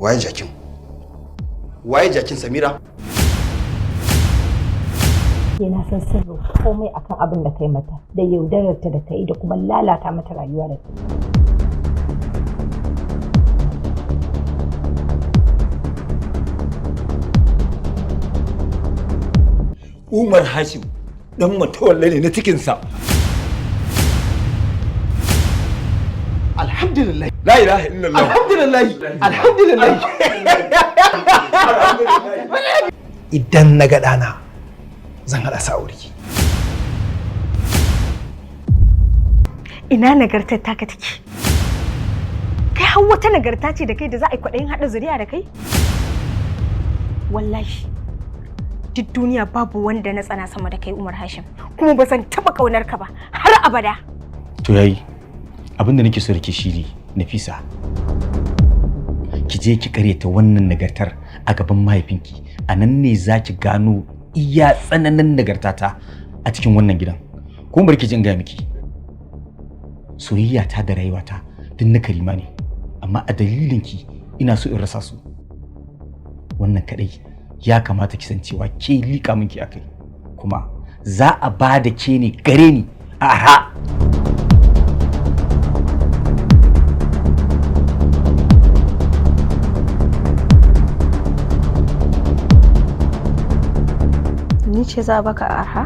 waye jakin? Waye jakin Samira? Na san sirrin komai akan abin da kai mata, da yaudararta da kai da kuma lalata mata rayuwa da kai. Umar Hashim dan matawalle ne na cikinsa. Alhamdulillah. La ilaha illallah. Alhamdulillah. Alhamdulillah. Idan na ga ɗana zan haɗa sa aure. Ina nagartar taka take? Kai har wata nagarta ce da kai da za a yi kwaɗayin haɗa zuriya da kai? Wallahi, duk duniya babu wanda na tsana sama da kai Umar Hashim, kuma ba zan taɓa ƙaunar ka ba har abada. To yayi, abin da nake so da ke shi ne, Nafisa. Ki je ki karyata wannan nagartar a gaban mahaifinki, a nan ne za ki gano iya tsananin nagartata a cikin wannan gidan. Kuma bari ki jin ga miki. Soyayya ta da rayuwata duk na Karima ne, amma a dalilinki ina so in rasa su. Wannan kadai ya kamata ki san cewa ke lika minki akai, kuma za a ba da ke ne gare ni a arha. Ni ce za a baka a arha?